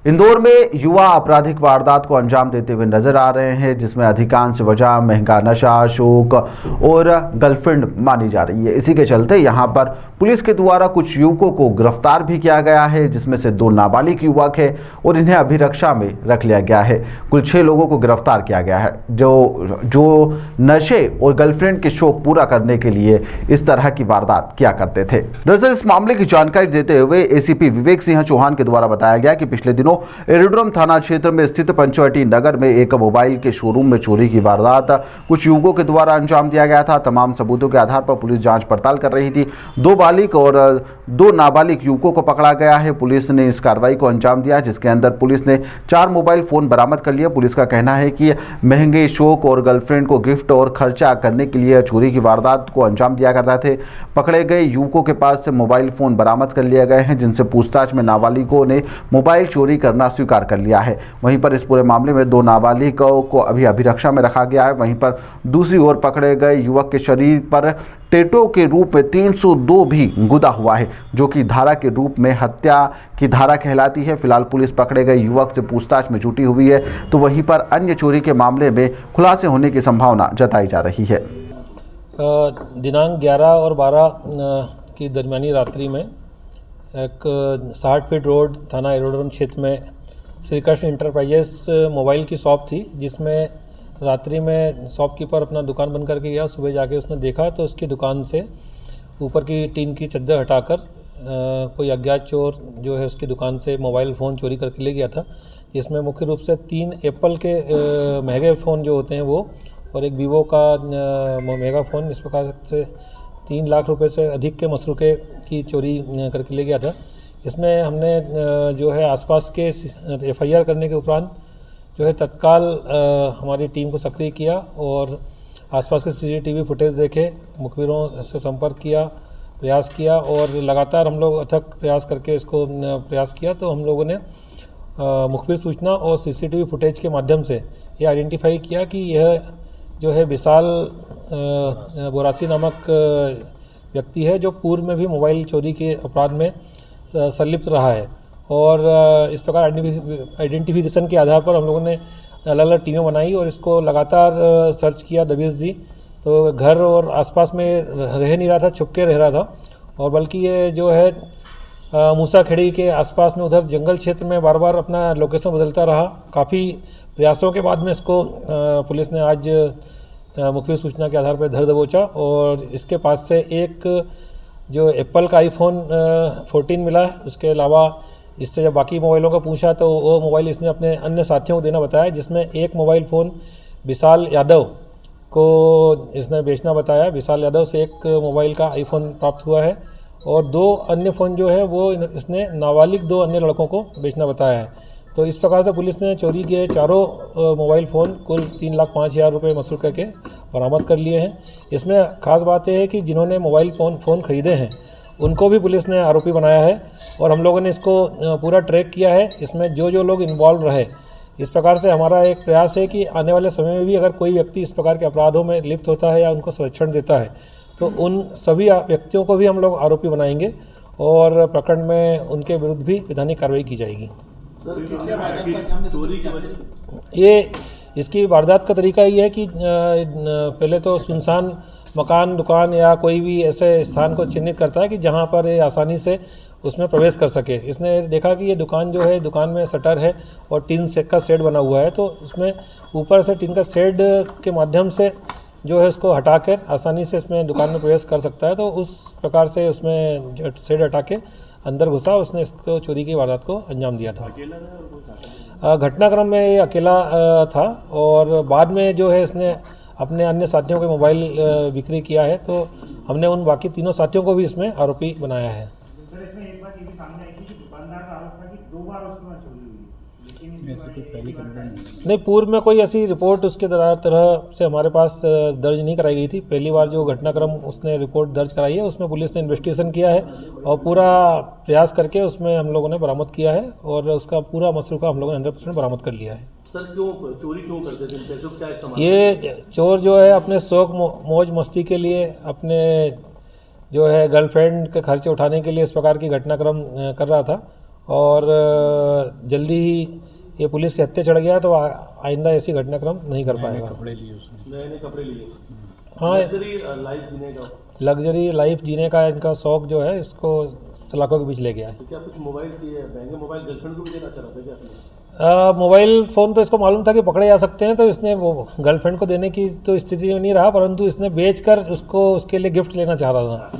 इंदौर में युवा आपराधिक वारदात को अंजाम देते हुए नजर आ रहे हैं, जिसमें अधिकांश वजह महंगा नशा, शौक और गर्लफ्रेंड मानी जा रही है। इसी के चलते यहां पर पुलिस के द्वारा कुछ युवकों को गिरफ्तार भी किया गया है, जिसमें से 2 नाबालिग युवक है और इन्हें अभिरक्षा में रख लिया गया है। कुल 6 लोगों को गिरफ्तार किया गया है, जो नशे और गर्लफ्रेंड के शौक पूरा करने के लिए इस तरह की वारदात किया करते थे। दरअसल इस मामले की जानकारी देते हुए एसीपी विवेक सिंह चौहान के द्वारा बताया गया कि पिछले दिनों एरोड्रम थाना क्षेत्र में स्थित पंचवटी नगर में एक मोबाइल के शोरूम में चोरी की वारदात कुछ युवकों के द्वारा अंजाम दिया गया था। तमाम सबूतों के आधार पर पुलिस जांच पड़ताल कर रही थी। 2 बालिग और 2 नाबालिग युवकों को पकड़ा गया है। पुलिस ने इस कार्रवाई को अंजाम दिया, जिसके अंदर पुलिस ने 4 मोबाइल फोन बरामद कर लिए। पुलिस का कहना है कि महंगे शौक और गर्लफ्रेंड को गिफ्ट और खर्चा करने के लिए चोरी की वारदात को अंजाम दिया करते थे। पकड़े गए युवकों के पास से मोबाइल फोन बरामद कर लिए गए हैं, जिनसे पूछताछ में नाबालिगों ने मोबाइल चोरी करना स्वीकार कर लिया है। वहीं पर इस पूरे मामले में 2 नाबालिगों को अभी अभिरक्षा में रखा गया है। वहीं पर दूसरी ओर पकड़े गए युवक के शरीर पर टेटो के रूप में 302 भी गुदा हुआ है, जो कि धारा के रूप में हत्या की धारा कहलाती है। फिलहाल पुलिस पकड़े गए युवक से पूछताछ में जुटी हुई है, तो वहीं पर अन्य चोरी के मामले में खुलासे होने की संभावना जताई जा रही है। दिनांक 11 और 12 की दरमियानी रात्रि में एक 60 फीट रोड थाना एरोड्रम क्षेत्र में श्री कृष्ण इंटरप्राइजेस मोबाइल की शॉप थी, जिसमें रात्रि में शॉपकीपर अपना दुकान बंद करके गया। सुबह जाके उसने देखा तो उसकी दुकान से ऊपर की टीन की चद्दर हटाकर कोई अज्ञात चोर जो है उसकी दुकान से मोबाइल फ़ोन चोरी करके ले गया था, जिसमें मुख्य रूप से 3 एप्पल के महंगे फ़ोन जो होते हैं वो, और एक वीवो का महंगा फ़ोन, इस प्रकार से 3 लाख रुपए से अधिक के मसरूक़े की चोरी करके ले गया था। इसमें हमने जो है आसपास के एफआईआर करने के उपरांत जो है तत्काल हमारी टीम को सक्रिय किया और आसपास के सीसीटीवी फुटेज देखे, मुखबिरों से संपर्क किया, प्रयास किया और लगातार हम लोग अथक प्रयास करके इसको प्रयास किया। तो हम लोगों ने मुखबिर सूचना और सीसीटीवी फुटेज के माध्यम से ये आइडेंटिफाई किया कि यह जो है विशाल बोरासी नामक व्यक्ति है, जो पूर्व में भी मोबाइल चोरी के अपराध में संलिप्त रहा है। और इस प्रकार आइडेंटिफिकेशन के आधार पर हम लोगों ने अलग अलग टीमें बनाई और इसको लगातार सर्च किया, दबिश दी। तो घर और आसपास में रह नहीं रहा था, छुप के रह रहा था, और बल्कि ये जो है मूसाखेड़ी के आसपास में उधर जंगल क्षेत्र में बार बार अपना लोकेशन बदलता रहा। काफ़ी प्रयासों के बाद में इसको पुलिस ने आज मुखबिर सूचना के आधार पर धर दबोचा और इसके पास से एक जो एप्पल का आईफोन 14 मिला है। उसके अलावा इससे जब बाकी मोबाइलों का पूछा तो वो मोबाइल इसने अपने अन्य साथियों को देना बताया, जिसमें एक मोबाइल फ़ोन विशाल यादव को इसने बेचना बताया। विशाल यादव से एक मोबाइल का आईफोन प्राप्त हुआ है और 2 अन्य फ़ोन जो है वो इसने नाबालिग 2 अन्य लड़कों को बेचना बताया है। तो इस प्रकार से पुलिस ने चोरी के चारों मोबाइल फ़ोन कुल 3,05,000 रुपये मसूल करके बरामद कर लिए हैं। इसमें खास बात यह है कि जिन्होंने मोबाइल फ़ोन खरीदे हैं उनको भी पुलिस ने आरोपी बनाया है और हम लोगों ने इसको पूरा ट्रैक किया है। इसमें जो लोग इन्वॉल्व रहे, इस प्रकार से हमारा एक प्रयास है कि आने वाले समय में भी अगर कोई व्यक्ति इस प्रकार के अपराधों में लिप्त होता है या उनको संरक्षण देता है तो उन सभी व्यक्तियों को भी हम लोग आरोपी बनाएंगे और प्रकरण में उनके विरुद्ध भी विधानिक कार्रवाई की जाएगी। ये इसकी वारदात का तरीका ये है कि पहले तो सुनसान मकान, दुकान या कोई भी ऐसे स्थान को चिन्हित करता है कि जहां पर ये आसानी से उसमें प्रवेश कर सके। इसने देखा कि ये दुकान जो है, दुकान में शटर है और टीन सेट का शेड बना हुआ है, तो उसमें ऊपर से टीन का शेड के माध्यम से जो है उसको हटाकर आसानी से इसमें दुकान में प्रवेश कर सकता है। तो उस प्रकार से उसमें शेड हटा के अंदर घुसा, उसने इसको चोरी की वारदात को अंजाम दिया था। घटनाक्रम में ये अकेला था और बाद में जो है इसने अपने अन्य साथियों के मोबाइल बिक्री किया है, तो हमने उन बाकी 3 साथियों को भी इसमें आरोपी बनाया है। सर, इसमें एक बात ये भी सामने आई थी कि दुकानदार का आरोप था कि 2 बार उसमें चोरी हुई, लेकिन नहीं, पूर्व में कोई ऐसी रिपोर्ट उसके तरह से हमारे पास दर्ज नहीं कराई गई थी। पहली बार जो घटनाक्रम उसने रिपोर्ट दर्ज कराई है उसमें पुलिस ने इन्वेस्टिगेशन किया है और पूरा प्रयास करके उसमें हम लोगों ने बरामद किया है और उसका पूरा मसरूका हम लोगों ने 100% बरामद कर लिया है। सर, चोरी क्यों करते थे? पैसों क्या इस्तेमाल? ये चोर जो है अपने शौक मौज मस्ती के लिए, अपने जो है गर्लफ्रेंड के खर्चे उठाने के लिए इस प्रकार की घटनाक्रम कर रहा था और जल्दी ही ये पुलिस के हत्थे चढ़ गया तो आइंदा ऐसी घटनाक्रम नहीं कर पाएगा। नए नए कपड़े लिए हाँ, लग्जरी लाइफ जीने का। लग्जरी लाइफ जीने का इनका शौक जो है इसको सलाखों के बीच ले गया है। तो क्या कुछ मोबाइल की महंगे मोबाइल गर्लफ्रेंड को भी देना चाह रहा था क्या आपने? मोबाइल फ़ोन तो इसको मालूम था कि पकड़े जा सकते हैं, तो इसने वो गर्लफ्रेंड को देने की तो स्थिति में नहीं रहा, परंतु इसने बेचकर उसको उसके लिए गिफ्ट लेना चाह रहा था।